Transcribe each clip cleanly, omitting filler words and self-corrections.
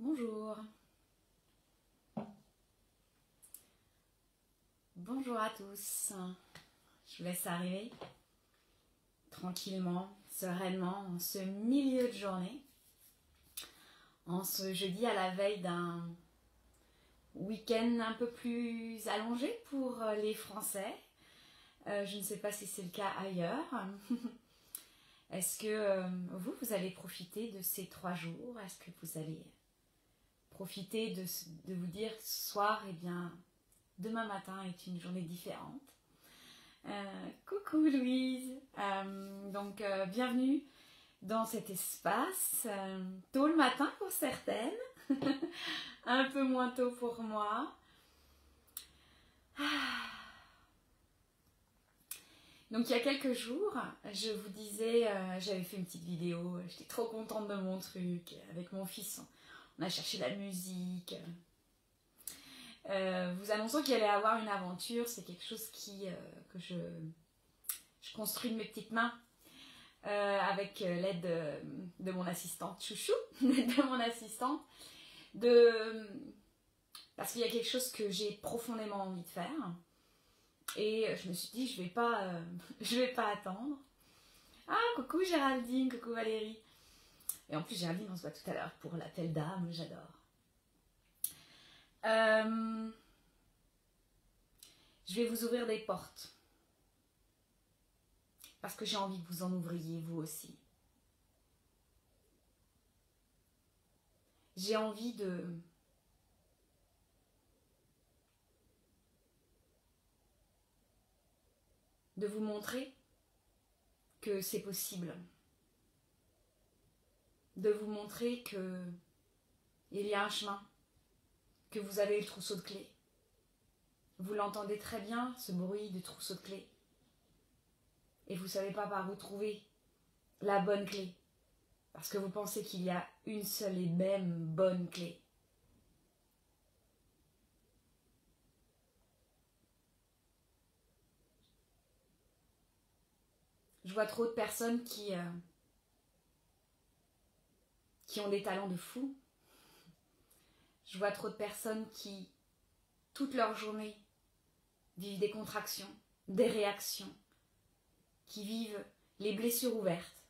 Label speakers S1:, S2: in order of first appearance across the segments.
S1: Bonjour. Bonjour à tous. Je vous laisse arriver tranquillement, sereinement, en ce milieu de journée, en ce jeudi à la veille d'un week-end un peu plus allongé pour les Français. Je ne sais pas si c'est le cas ailleurs. Est-ce que vous allez profiter de ces 3 jours? Est-ce que vous allez profiter de vous dire ce soir, eh bien, demain matin est une journée différente. Coucou Louise, bienvenue dans cet espace, tôt le matin pour certaines, un peu moins tôt pour moi. Donc il y a quelques jours, je vous disais, j'avais fait une petite vidéo, j'étais trop contente de mon truc, avec mon fils, on a cherché la musique. Vous annonçant qu'il allait avoir une aventure, c'est quelque chose que je construis de mes petites mains avec l'aide de mon assistante chouchou, de mon assistante, parce qu'il y a quelque chose que j'ai profondément envie de faire et je me suis dit je vais pas attendre. Ah coucou Géraldine, coucou Valérie, et en plus Géraldine on se voit tout à l'heure pour l'appel d'âme, j'adore. Je vais vous ouvrir des portes parce que j'ai envie que vous en ouvriez vous aussi. J'ai envie de vous montrer que c'est possible, de vous montrer que il y a un chemin, que vous avez le trousseau de clés. Vous l'entendez très bien, ce bruit de trousseau de clés. Et vous ne savez pas par où trouver la bonne clé. Parce que vous pensez qu'il y a une seule et même bonne clé. Je vois trop de personnes qui ont des talents de fou. Je vois trop de personnes qui, toute leur journée, vivent des contractions, des réactions, qui vivent les blessures ouvertes.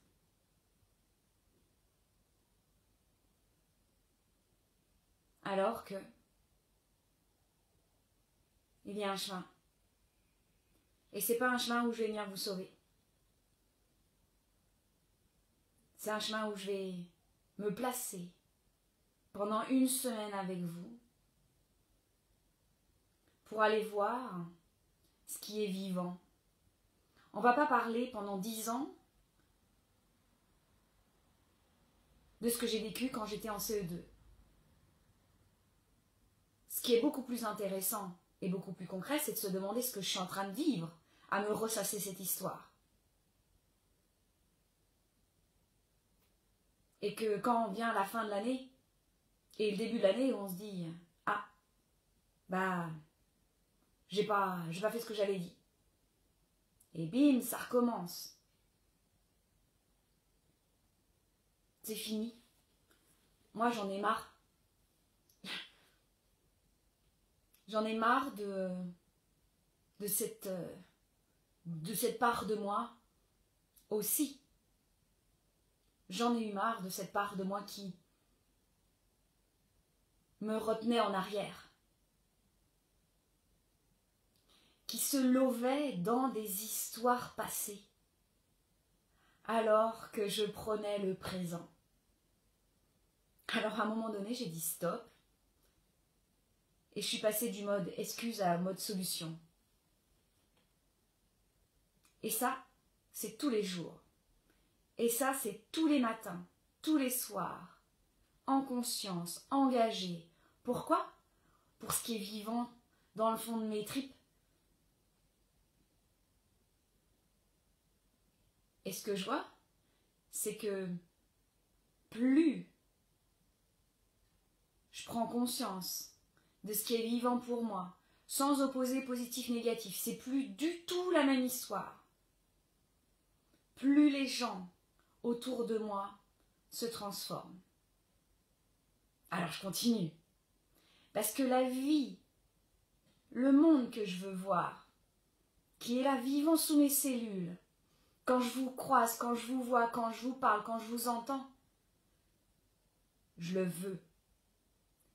S1: Alors que il y a un chemin. Et c'est pas un chemin où je vais venir vous sauver. C'est un chemin où je vais me placer pendant 1 semaine avec vous pour aller voir ce qui est vivant. On ne va pas parler pendant 10 ans de ce que j'ai vécu quand j'étais en CE2. Ce qui est beaucoup plus intéressant et beaucoup plus concret, c'est de se demander ce que je suis en train de vivre, à me ressasser cette histoire. Et que quand vient la fin de l'année et le début de l'année, on se dit « Ah, bah, j'ai pas fait ce que j'avais dit. » Et bim, ça recommence. C'est fini. Moi, j'en ai marre. J'en ai marre de cette part de moi aussi. J'en ai eu marre de cette part de moi qui me retenait en arrière, qui se lovait dans des histoires passées, alors que je prenais le présent. Alors à un moment donné, j'ai dit stop, et je suis passée du mode excuse à mode solution. Et ça, c'est tous les jours. Et ça, c'est tous les matins, tous les soirs, en conscience, engagée. Pourquoi? Pour ce qui est vivant dans le fond de mes tripes. Et ce que je vois, c'est que plus je prends conscience de ce qui est vivant pour moi, sans opposer positif-négatif, c'est plus du tout la même histoire. Plus les gens autour de moi se transforment. Alors je continue. Parce que la vie, le monde que je veux voir, qui est là vivant sous mes cellules, quand je vous croise, quand je vous vois, quand je vous parle, quand je vous entends, je le veux.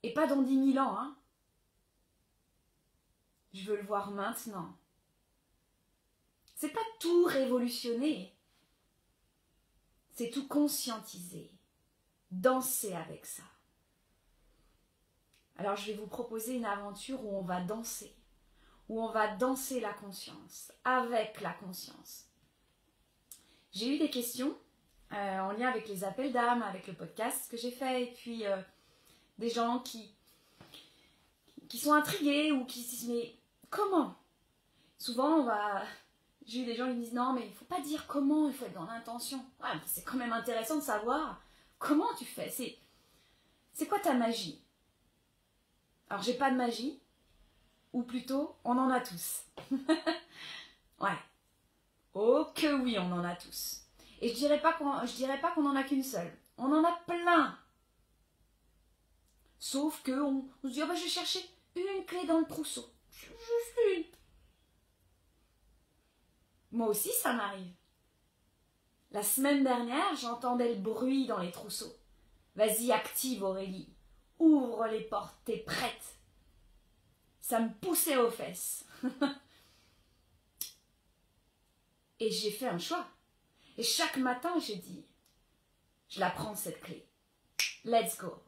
S1: Et pas dans 10 000 ans, hein. Je veux le voir maintenant. C'est pas tout révolutionner, c'est tout conscientiser, danser avec ça. Alors je vais vous proposer une aventure où on va danser la conscience, avec la conscience. J'ai eu des questions en lien avec les appels d'âme, avec le podcast que j'ai fait, et puis des gens qui sont intrigués ou qui se disent mais comment? Souvent j'ai eu des gens qui me disent non mais il ne faut pas dire comment, il faut être dans l'intention. Ouais, c'est quand même intéressant de savoir comment tu fais, c'est quoi ta magie? Alors j'ai pas de magie, ou plutôt on en a tous. Ouais. Oh que oui, on en a tous. Et je dirais pas qu'on en a qu'une seule. On en a plein. Sauf qu'on se dit, oh bah, je vais chercher une clé dans le trousseau. Juste une. Moi aussi, ça m'arrive. La semaine dernière, j'entendais le bruit dans les trousseaux. Vas-y, active Aurélie. Ouvre les portes, t'es prête. Ça me poussait aux fesses. Et j'ai fait un choix. Et chaque matin, j'ai dit, je la prends cette clé. Let's go.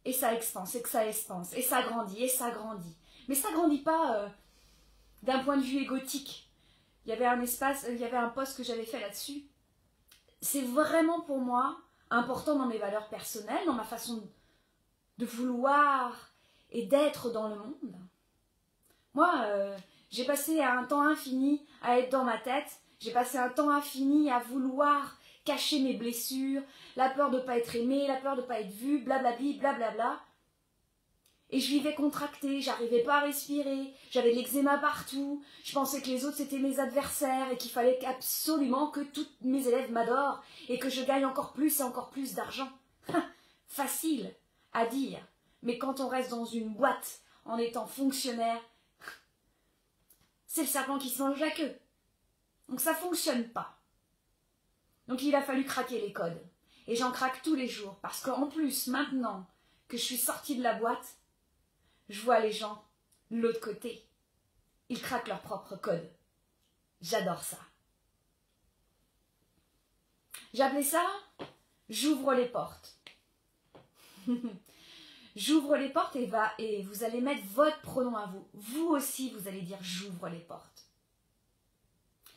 S1: Et ça expanse, et que ça expanse, et ça grandit, et ça grandit. Mais ça grandit pas d'un point de vue égotique. Il y avait un post que j'avais fait là-dessus. C'est vraiment pour moi important dans mes valeurs personnelles, dans ma façon de vouloir et d'être dans le monde. Moi, j'ai passé un temps infini à être dans ma tête. J'ai passé un temps infini à vouloir cacher mes blessures, la peur de ne pas être aimée, la peur de ne pas être vue, blablabli, blablabla. Et je vivais contractée, j'arrivais pas à respirer, j'avais de l'eczéma partout, je pensais que les autres c'était mes adversaires et qu'il fallait absolument que tous mes élèves m'adorent et que je gagne encore plus et encore plus d'argent. Facile à dire, mais quand on reste dans une boîte en étant fonctionnaire, c'est le serpent qui se mange la queue. Donc ça fonctionne pas. Donc il a fallu craquer les codes. Et j'en craque tous les jours parce qu'en plus, maintenant que je suis sortie de la boîte, je vois les gens de l'autre côté. Ils craquent leurs propres codes. J'adore ça. J'appelais ça « j'ouvre les portes ». J'ouvre les portes et vous allez mettre votre pronom à vous. Vous aussi, vous allez dire « j'ouvre les portes ».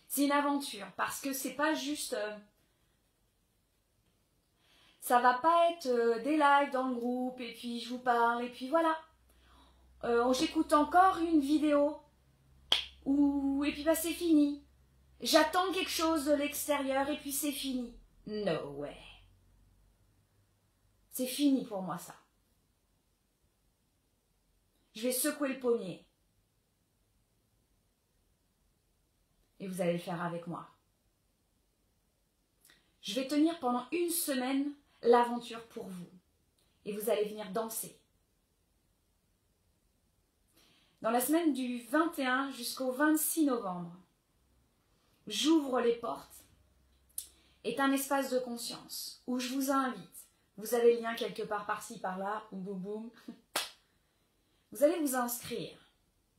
S1: C'est une aventure parce que c'est pas juste... ça va pas être des likes dans le groupe et puis je vous parle et puis voilà. J'écoute encore une vidéo et puis bah c'est fini. J'attends quelque chose de l'extérieur et puis c'est fini. No way. C'est fini pour moi ça. Je vais secouer le pommier. Et vous allez le faire avec moi. Je vais tenir pendant une semaine l'aventure pour vous. Et vous allez venir danser. Dans la semaine du 21 jusqu'au 26 novembre, j'ouvre les portes est un espace de conscience où je vous invite. Vous avez le lien quelque part par-ci, par-là, ou boum boum. Vous allez vous inscrire.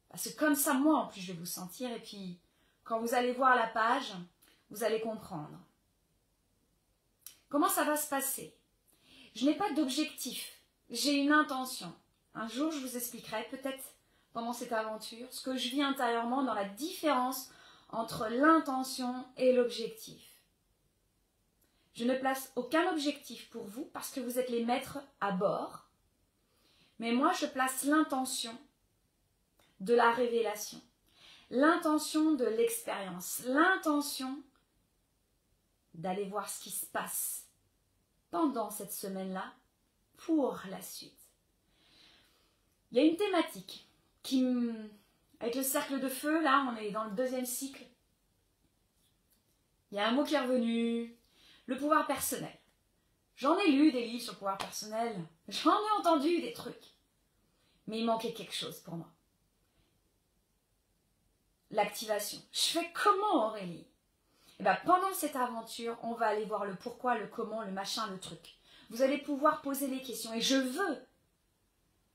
S1: Parce que comme ça, moi, en plus, je vais vous sentir. Et puis, quand vous allez voir la page, vous allez comprendre. Comment ça va se passer? Je n'ai pas d'objectif. J'ai une intention. Un jour, je vous expliquerai, peut-être pendant cette aventure, ce que je vis intérieurement dans la différence entre l'intention et l'objectif. Je ne place aucun objectif pour vous parce que vous êtes les maîtres à bord. Mais moi, je place l'intention de la révélation, l'intention de l'expérience, l'intention d'aller voir ce qui se passe pendant cette semaine-là pour la suite. Il y a une thématique avec le cercle de feu, là, on est dans le 2e cycle. Il y a un mot qui est revenu, le pouvoir personnel. J'en ai lu des livres sur le pouvoir personnel, j'en ai entendu des trucs. Mais il manquait quelque chose pour moi. L'activation. Je fais comment, Aurélie? Et bien, pendant cette aventure, on va aller voir le pourquoi, le comment, le machin, le truc. Vous allez pouvoir poser les questions. Et je veux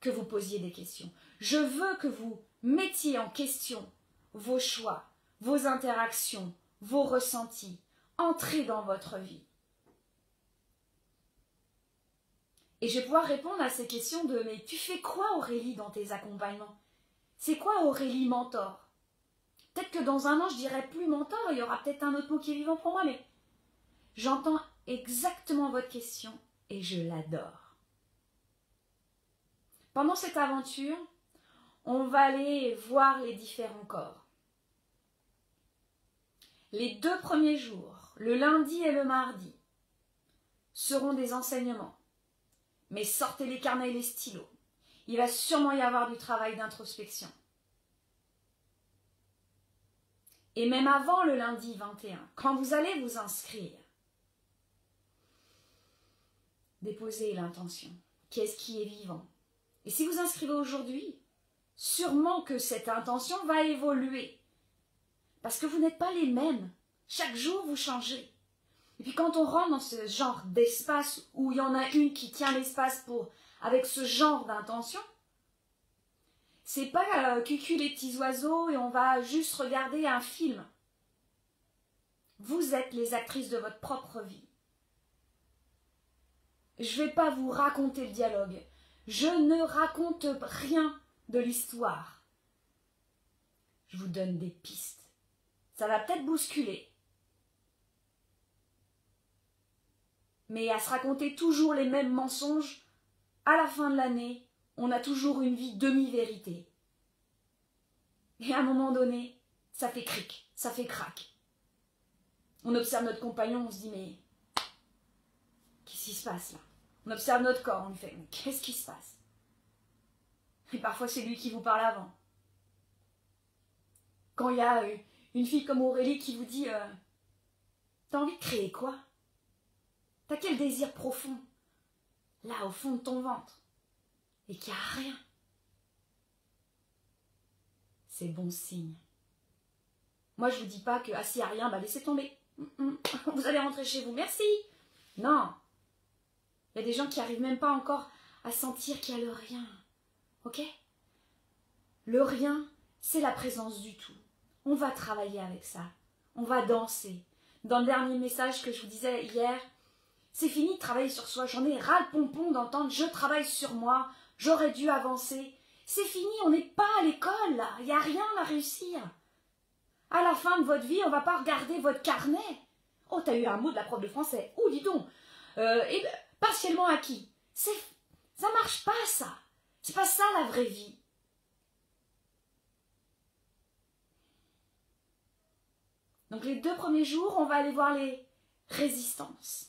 S1: que vous posiez des questions. Je veux que vous mettiez en question vos choix, vos interactions, vos ressentis. Entrez dans votre vie. Et je vais pouvoir répondre à ces questions de « Mais tu fais quoi, Aurélie, dans tes accompagnements? C'est quoi, Aurélie, mentor ?» Peut-être que dans un an, je dirai plus mentor, il y aura peut-être un autre mot qui est vivant pour moi, mais j'entends exactement votre question et je l'adore. Pendant cette aventure, on va aller voir les différents corps. Les 2 premiers jours, le lundi et le mardi, seront des enseignements. Mais sortez les carnets et les stylos. Il va sûrement y avoir du travail d'introspection. Et même avant le lundi 21, quand vous allez vous inscrire, déposez l'intention. Qu'est-ce qui est vivant? Et si vous inscrivez aujourd'hui, sûrement que cette intention va évoluer. Parce que vous n'êtes pas les mêmes. Chaque jour, vous changez. Et puis quand on rentre dans ce genre d'espace où il y en a une qui tient l'espace avec ce genre d'intention, c'est pas cucu les petits oiseaux et on va juste regarder un film. Vous êtes les actrices de votre propre vie. Je ne vais pas vous raconter le dialogue. Je ne raconte rien de l'histoire. Je vous donne des pistes. Ça va peut-être bousculer. Mais à se raconter toujours les mêmes mensonges, à la fin de l'année, on a toujours une vie demi-vérité. Et à un moment donné, ça fait cric, ça fait crac. On observe notre compagnon, on se dit, mais qu'est-ce qui se passe là? On observe notre corps, on lui fait, mais qu'est-ce qui se passe? Et parfois c'est lui qui vous parle avant. Quand il y a une fille comme Aurélie qui vous dit, t'as envie de créer quoi? T'as quel désir profond, là au fond de ton ventre, et qu'il n'y a rien? C'est bon signe. Moi, je vous dis pas que, ah, s'il n'y a rien, bah laissez tomber. Vous allez rentrer chez vous, merci. Non. Il y a des gens qui n'arrivent même pas encore à sentir qu'il y a le rien. Ok? Le rien, c'est la présence du tout. On va travailler avec ça. On va danser. Dans le dernier message que je vous disais hier, c'est fini de travailler sur soi. J'en ai ras le pompon d'entendre « je travaille sur moi, j'aurais dû avancer ». C'est fini, on n'est pas à l'école là, il n'y a rien à réussir. À la fin de votre vie, on ne va pas regarder votre carnet. Oh, t'as eu un mot de la prof de français. Oh, dis donc. Partiellement acquis. Ça marche pas ça. C'est pas ça la vraie vie. Donc les 2 premiers jours, on va aller voir les résistances.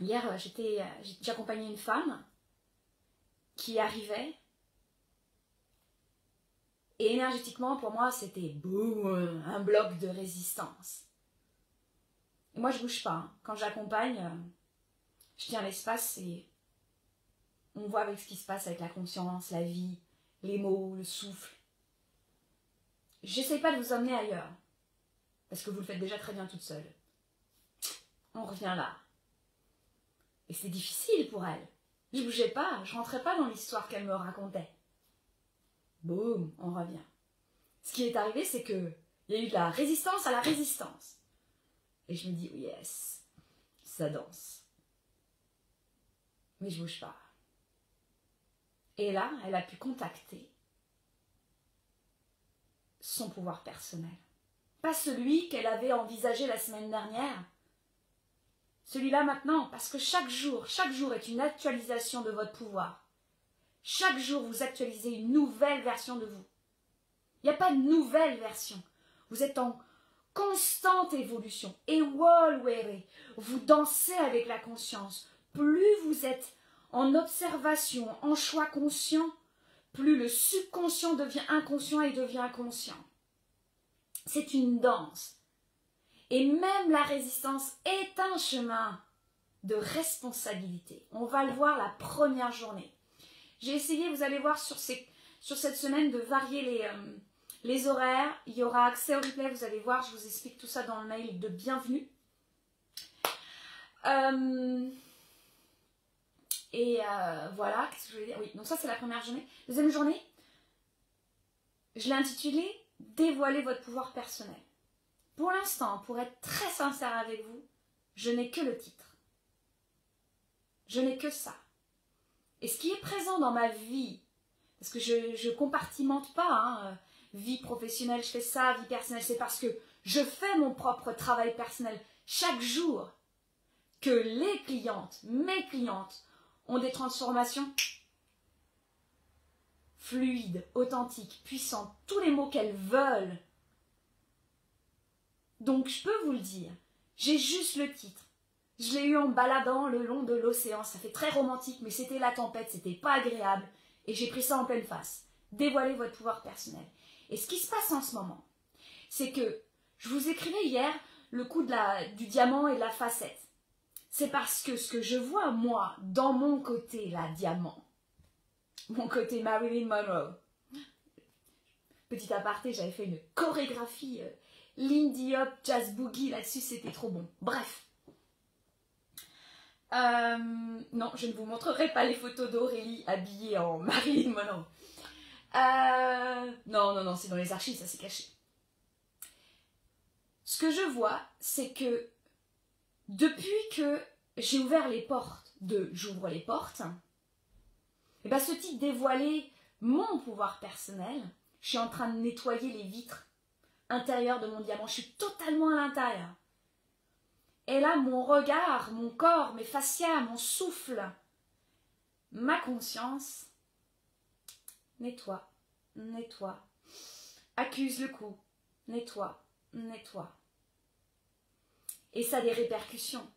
S1: Hier, j'ai accompagné une femme qui arrivait. Et énergétiquement, pour moi, c'était boum, un bloc de résistance. Et moi, je ne bouge pas. Hein. Quand j'accompagne, je tiens l'espace et on voit avec ce qui se passe avec la conscience, la vie, les mots, le souffle. J'essaie pas de vous emmener ailleurs, parce que vous le faites déjà très bien toute seule. On revient là. Et c'est difficile pour elle. Je ne bougeais pas, je ne rentrais pas dans l'histoire qu'elle me racontait. Boum, on revient. Ce qui est arrivé, c'est qu'il y a eu de la résistance à la résistance. Et je me dis, oh yes, ça danse. Mais je ne bouge pas. Et là, elle a pu contacter son pouvoir personnel. Pas celui qu'elle avait envisagé la semaine dernière. Celui-là maintenant, parce que chaque jour est une actualisation de votre pouvoir. Chaque jour, vous actualisez une nouvelle version de vous. Il n'y a pas de nouvelle version. Vous êtes en constante évolution. Et vous dansez avec la conscience. Plus vous êtes en observation, en choix conscient, plus le subconscient devient inconscient et devient conscient. C'est une danse. Et même la résistance est un chemin de responsabilité. On va le voir la première journée. J'ai essayé, vous allez voir sur cette semaine, de varier les horaires. Il y aura accès au replay, vous allez voir, je vous explique tout ça dans le mail de bienvenue. Voilà, qu'est-ce que je voulais dire? Oui, donc ça c'est la première journée. Deuxième journée, je l'ai intitulée « Dévoiler votre pouvoir personnel ». Pour l'instant, pour être très sincère avec vous, je n'ai que le titre. Je n'ai que ça. Et ce qui est présent dans ma vie, parce que je ne compartimente pas, hein, vie professionnelle, je fais ça, vie personnelle, c'est parce que je fais mon propre travail personnel chaque jour que les clientes, mes clientes, ont des transformations fluides, authentiques, puissantes, tous les mots qu'elles veulent. Donc je peux vous le dire, j'ai juste le titre. Je l'ai eu en baladant le long de l'océan, ça fait très romantique, mais c'était la tempête, c'était pas agréable, et j'ai pris ça en pleine face. Dévoilez votre pouvoir personnel. Et ce qui se passe en ce moment, c'est que je vous écrivais hier le coup du diamant et de la facette. C'est parce que ce que je vois, moi, dans mon côté, la diamant, mon côté Marilyn Monroe, petit aparté, j'avais fait une chorégraphie Lindy Hop, Jazz Boogie, là-dessus, c'était trop bon. Bref. Non, je ne vous montrerai pas les photos d'Aurélie habillée en Marilyn Monroe. Non, c'est dans les archives, ça c'est caché. Ce que je vois, c'est que depuis que j'ai ouvert les portes de J'ouvre les portes, et ben ce titre dévoilait mon pouvoir personnel. Je suis en train de nettoyer les vitres intérieures de mon diamant. Je suis totalement à l'intérieur. Et là, mon regard, mon corps, mes fascias, mon souffle, ma conscience, nettoie, nettoie, accuse le coup, nettoie, nettoie. Et ça a des répercussions.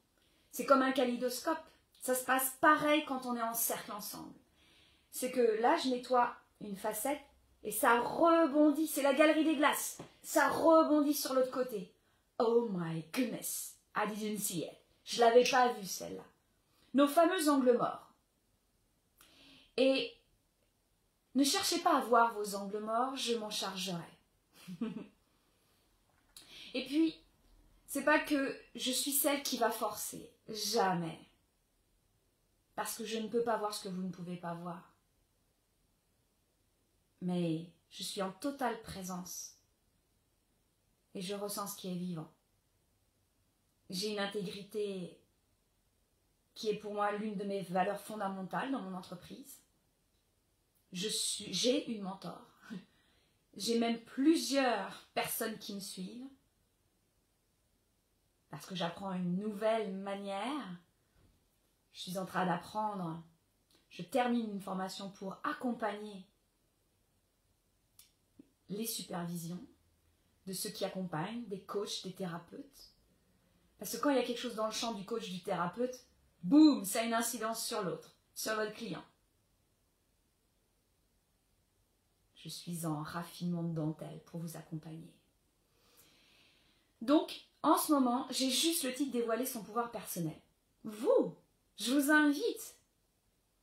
S1: C'est comme un kaléidoscope. Ça se passe pareil quand on est en cercle ensemble. C'est que là, je nettoie une facette et ça rebondit. C'est la galerie des glaces. Ça rebondit sur l'autre côté. Oh my goodness, I didn't see it. Je ne l'avais pas vue celle-là. Nos fameux angles morts. Et ne cherchez pas à voir vos angles morts, je m'en chargerai. Et puis, c'est pas que je suis celle qui va forcer. Jamais. Parce que je ne peux pas voir ce que vous ne pouvez pas voir. Mais je suis en totale présence. Et je ressens ce qui est vivant. J'ai une intégrité qui est pour moi l'une de mes valeurs fondamentales dans mon entreprise. J'ai une mentor. J'ai même plusieurs personnes qui me suivent. Parce que j'apprends une nouvelle manière. Je suis en train d'apprendre. Je termine une formation pour accompagner les supervisions de ceux qui accompagnent, des coachs, des thérapeutes. Parce que quand il y a quelque chose dans le champ du coach, du thérapeute, boum, ça a une incidence sur l'autre, sur votre client. Je suis en raffinement de dentelle pour vous accompagner. Donc, en ce moment, j'ai juste le titre dévoiler son pouvoir personnel. Vous, je vous invite.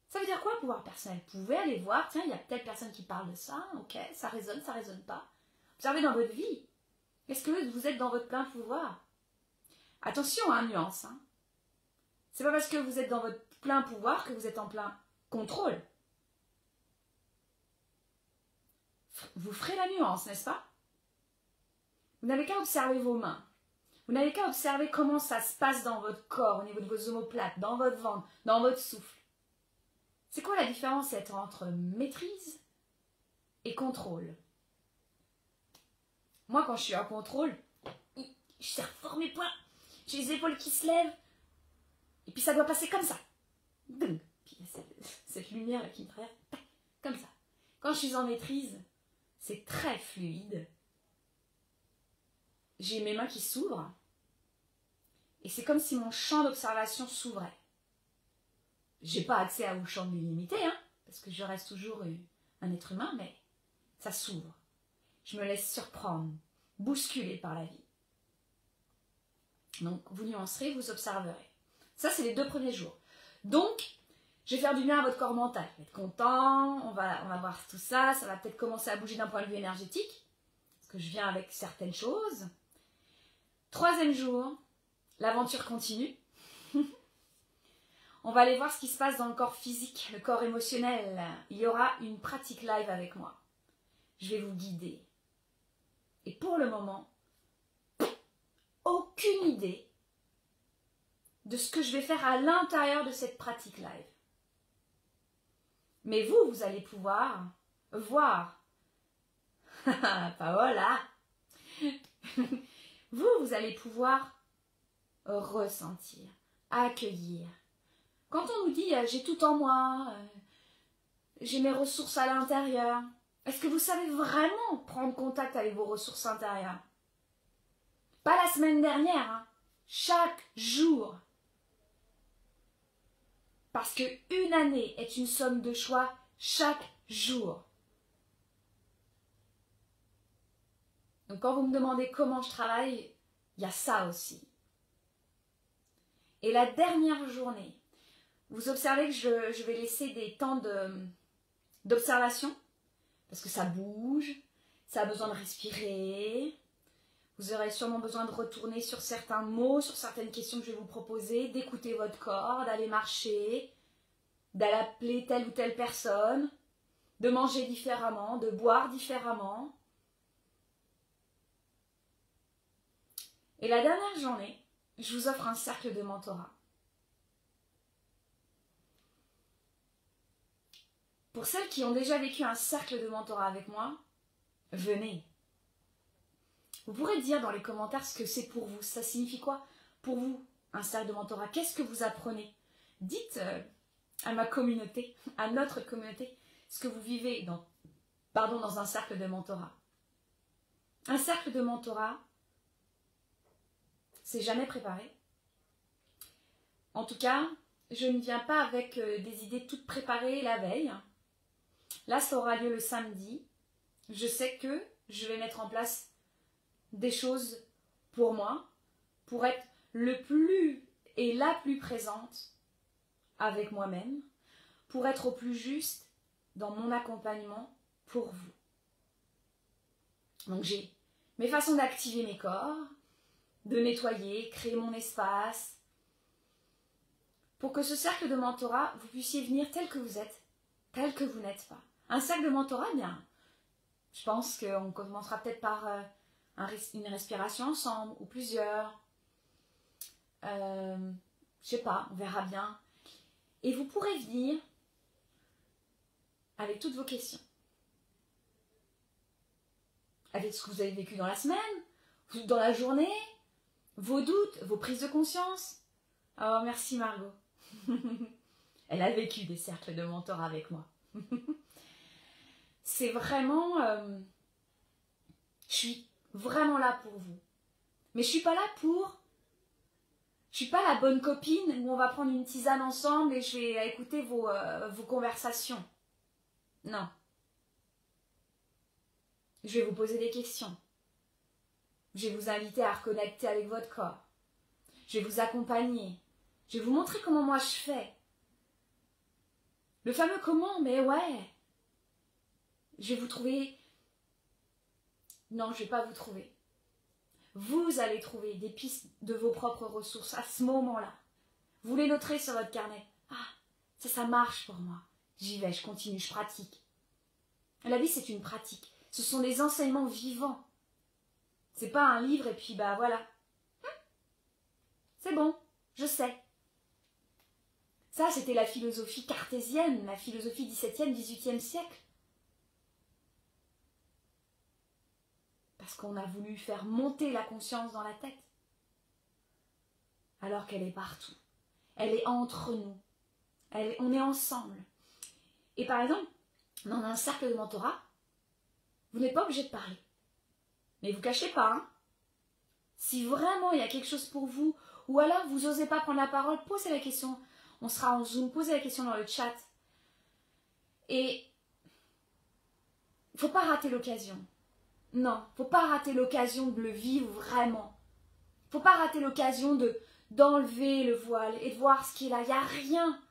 S1: Ça veut dire quoi, pouvoir personnel? Vous pouvez aller voir, tiens, il y a telle personne qui parle de ça, ok, ça résonne pas. Observez dans votre vie. Est-ce que vous êtes dans votre plein pouvoir? Attention, hein, nuance. Hein. C'est pas parce que vous êtes dans votre plein pouvoir que vous êtes en plein contrôle. Vous ferez la nuance, n'est-ce pas? Vous n'avez qu'à observer vos mains. Vous n'avez qu'à observer comment ça se passe dans votre corps, au niveau de vos omoplates, dans votre ventre, dans votre souffle. C'est quoi la différence entre maîtrise et contrôle? Moi, quand je suis en contrôle, je serre fort mes poings, j'ai les épaules qui se lèvent, et puis ça doit passer comme ça. Puis il y a cette lumière là qui me traverse, comme ça. Quand je suis en maîtrise, c'est très fluide. J'ai mes mains qui s'ouvrent, et c'est comme si mon champ d'observation s'ouvrait. J'ai pas accès à vos champs illimités, hein, parce que je reste toujours un être humain, mais ça s'ouvre. Je me laisse surprendre, bousculer par la vie. Donc, vous nuancerez, vous observerez. Ça, c'est les 2 premiers jours. Donc, je vais faire du bien à votre corps mental. Vous êtes content, on va voir tout ça. Ça va peut-être commencer à bouger d'un point de vue énergétique. Parce que je viens avec certaines choses. 3e jour, l'aventure continue. On va aller voir ce qui se passe dans le corps physique, le corps émotionnel. Il y aura une pratique live avec moi. Je vais vous guider. Et pour le moment, aucune idée de ce que je vais faire à l'intérieur de cette pratique live. Mais vous, vous allez pouvoir voir. Paola. Vous allez pouvoir ressentir, accueillir. Quand on nous dit j'ai tout en moi, j'ai mes ressources à l'intérieur, est-ce que vous savez vraiment prendre contact avec vos ressources intérieures? Pas la semaine dernière, hein. Chaque jour. Parce qu'une année est une somme de choix chaque jour. Donc quand vous me demandez comment je travaille, il y a ça aussi. Et la dernière journée, vous observez que je vais laisser des temps d'observation, parce que ça bouge, ça a besoin de respirer. Vous aurez sûrement besoin de retourner sur certains mots, sur certaines questions que je vais vous proposer, d'écouter votre corps, d'aller marcher, d'aller appeler telle ou telle personne, de manger différemment, de boire différemment. Et la dernière journée, je vous offre un cercle de mentorat. Pour celles qui ont déjà vécu un cercle de mentorat avec moi, venez. Vous pourrez dire dans les commentaires ce que c'est pour vous. Ça signifie quoi pour vous, un cercle de mentorat? Qu'est-ce que vous apprenez? Dites à ma communauté, à notre communauté, ce que vous vivez dans un cercle de mentorat. Un cercle de mentorat, c'est jamais préparé. En tout cas, je ne viens pas avec des idées toutes préparées la veille. Là, ça aura lieu le samedi. Je sais que je vais mettre en place des choses pour moi, pour être le plus et la plus présente avec moi-même, pour être au plus juste dans mon accompagnement pour vous. Donc j'ai mes façons d'activer mes corps, de nettoyer, créer mon espace, pour que ce cercle de mentorat, vous puissiez venir tel que vous êtes, tel que vous n'êtes pas. Un cercle de mentorat, bien, je pense qu'on commencera peut-être par une respiration ensemble, ou plusieurs. Je sais pas, on verra bien. Et vous pourrez venir avec toutes vos questions. Avec ce que vous avez vécu dans la semaine, dans la journée, vos doutes, vos prises de conscience. Oh, merci Margot. Elle a vécu des cercles de mentorat avec moi. C'est vraiment... je suis vraiment là pour vous. Mais je suis pas là pour... Je suis pas la bonne copine où on va prendre une tisane ensemble et je vais écouter vos conversations. Non. Je vais vous poser des questions. Je vais vous inviter à reconnecter avec votre corps. Je vais vous accompagner. Je vais vous montrer comment moi je fais. Le fameux comment, mais ouais. Je vais vous trouver... Non, je ne vais pas vous trouver. Vous allez trouver des pistes de vos propres ressources à ce moment-là. Vous les noterez sur votre carnet. Ah, ça marche pour moi. J'y vais, je continue, je pratique. La vie, c'est une pratique. Ce sont des enseignements vivants. C'est pas un livre et puis bah voilà. C'est bon, je sais. Ça, c'était la philosophie cartésienne, la philosophie 17e, 18e siècle. Parce qu'on a voulu faire monter la conscience dans la tête. Alors qu'elle est partout. Elle est entre nous. On est ensemble. Et par exemple, dans un cercle de mentorat, vous n'êtes pas obligé de parler. Mais vous cachez pas, hein. Si vraiment il y a quelque chose pour vous, ou alors vous n'osez pas prendre la parole, posez la question. On sera en Zoom, posez la question dans le chat. Et il ne faut pas rater l'occasion. Non, il ne faut pas rater l'occasion de le vivre vraiment. Faut pas rater l'occasion d'enlever le voile et de voir ce qui est là. Il n'y a rien.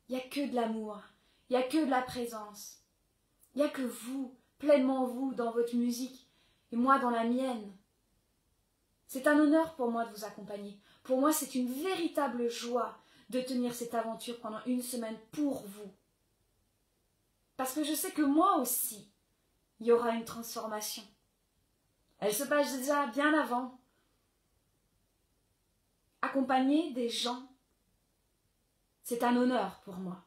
S1: Il n'y a que de l'amour. Il n'y a que de la présence. Il n'y a que vous, pleinement vous, dans votre musique. Et moi, dans la mienne. C'est un honneur pour moi de vous accompagner. Pour moi, c'est une véritable joie de tenir cette aventure pendant une semaine pour vous. Parce que je sais que moi aussi, il y aura une transformation. Elle se passe déjà bien avant. Accompagner des gens, c'est un honneur pour moi.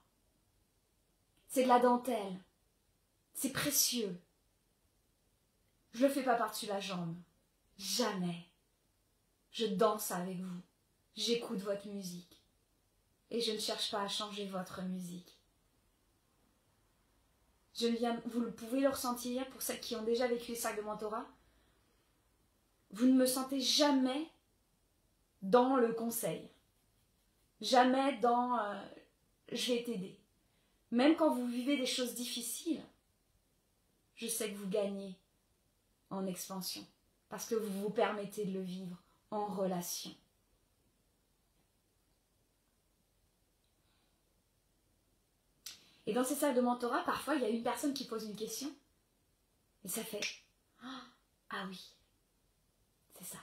S1: C'est de la dentelle. C'est précieux. Je ne le fais pas par-dessus la jambe. Jamais. Je danse avec vous. J'écoute votre musique. Et je ne cherche pas à changer votre musique. Vous pouvez le ressentir pour celles qui ont déjà vécu les cercles de mentorat. Vous ne me sentez jamais dans le conseil. Jamais dans je vais t'aider. Même quand vous vivez des choses difficiles, je sais que vous gagnez en expansion. Parce que vous vous permettez de le vivre en relation. Et dans ces cercles de mentorat, parfois, il y a une personne qui pose une question. Et ça fait « Ah oui, c'est ça. »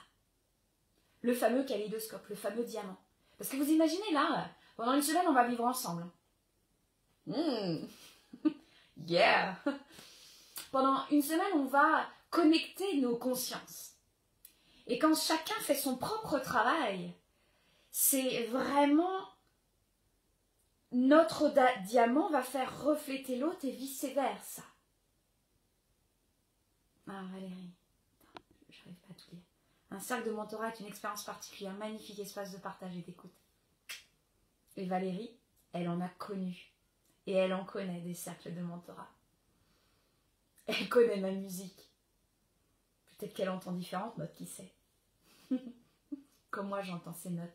S1: Le fameux kaléidoscope, le fameux diamant. Parce que vous imaginez là, pendant une semaine, on va vivre ensemble. Yeah. Pendant une semaine, on va connecter nos consciences. Et quand chacun fait son propre travail, c'est vraiment notre diamant va faire refléter l'autre et vice-versa. Ah Valérie, je n'arrive pas à tout lire. Un cercle de mentorat est une expérience particulière, un magnifique espace de partage et d'écoute. Et Valérie, elle en a connu. Et elle en connaît des cercles de mentorat. Elle connaît ma musique. Peut-être qu'elle entend différentes notes, qui sait. Comme moi, j'entends ces notes.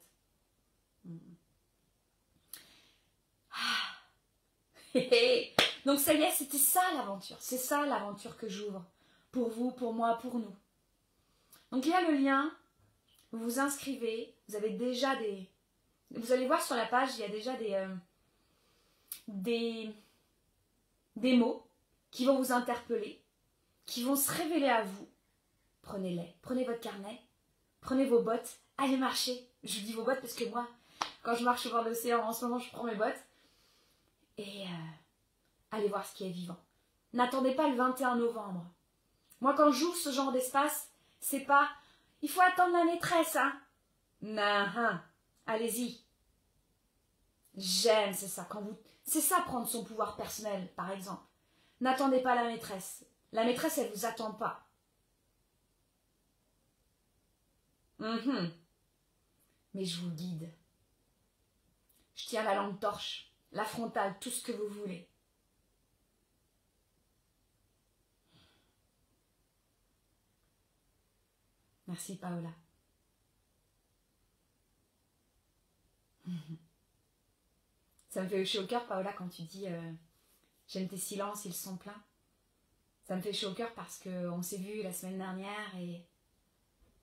S1: Donc ça y est, c'était ça l'aventure. C'est ça l'aventure que j'ouvre. Pour vous, pour moi, pour nous. Donc il y a le lien. Vous vous inscrivez. Vous avez déjà des... Vous allez voir sur la page, il y a déjà des mots qui vont vous interpeller, qui vont se révéler à vous. Prenez-les. Prenez votre carnet. Prenez vos bottes. Allez marcher. Je vous dis vos bottes parce que moi, quand je marche au bord de l'océan, en ce moment, je prends mes bottes. Et allez voir ce qui est vivant. N'attendez pas le 21 novembre. Moi, quand j'ouvre ce genre d'espace, c'est pas « il faut attendre la maîtresse, hein ». Non, allez-y. J'aime, c'est ça. C'est ça, prendre son pouvoir personnel, par exemple. N'attendez pas la maîtresse. La maîtresse, elle ne vous attend pas. Mais je vous guide. Je tiens la lampe torche, la frontale, tout ce que vous voulez. Merci Paola. Ça me fait chaud au cœur, Paola, quand tu dis j'aime tes silences, ils sont pleins. Ça me fait chaud au cœur parce qu'on s'est vu la semaine dernière et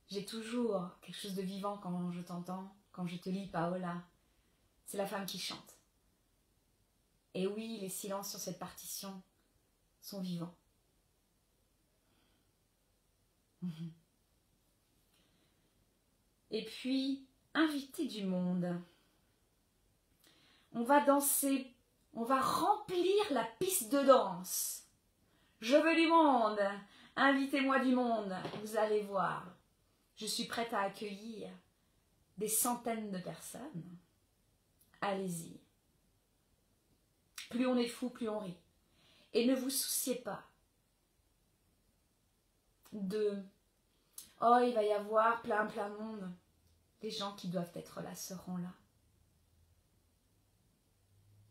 S1: j'ai toujours quelque chose de vivant quand je t'entends, quand je te lis, Paola. C'est la femme qui chante. Et oui, les silences sur cette partition sont vivants. Et puis, inviter du monde. On va danser, on va remplir la piste de danse. Je veux du monde, invitez-moi du monde, vous allez voir. Je suis prête à accueillir des centaines de personnes. Allez-y. Plus on est fou, plus on rit. Et ne vous souciez pas de « oh, il va y avoir plein de monde ». Les gens qui doivent être là seront là.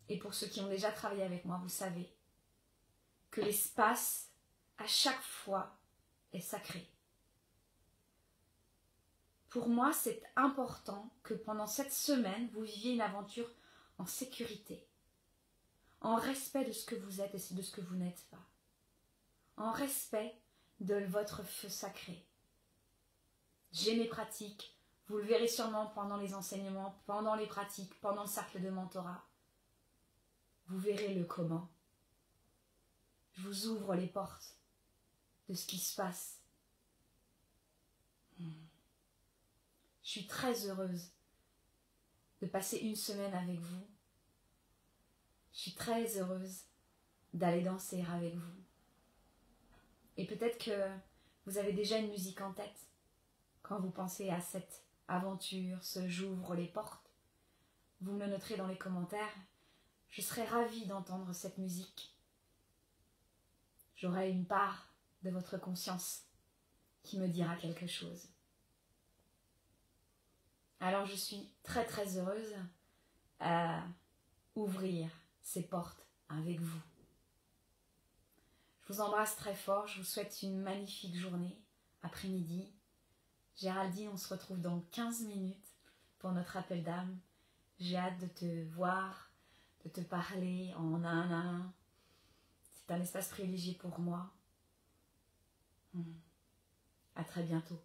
S1: Et pour ceux qui ont déjà travaillé avec moi, vous savez que l'espace, à chaque fois, est sacré. Pour moi, c'est important que pendant cette semaine, vous viviez une aventure en sécurité, en respect de ce que vous êtes et de ce que vous n'êtes pas, en respect de votre feu sacré. J'ai mes pratiques. Vous le verrez sûrement pendant les enseignements, pendant les pratiques, pendant le cercle de mentorat. Vous verrez le comment. Je vous ouvre les portes de ce qui se passe. Je suis très heureuse de passer une semaine avec vous. Je suis très heureuse d'aller danser avec vous. Et peut-être que vous avez déjà une musique en tête quand vous pensez à cette aventure, ce j'ouvre les portes. Vous me le noterez dans les commentaires. Je serai ravie d'entendre cette musique. J'aurai une part de votre conscience qui me dira quelque chose. Alors je suis très très heureuse à ouvrir ces portes avec vous. Je vous embrasse très fort, je vous souhaite une magnifique journée, après-midi. Géraldine, on se retrouve dans 15 minutes pour notre appel d'âme. J'ai hâte de te voir, de te parler en un à un. C'est un espace privilégié pour moi. À très bientôt.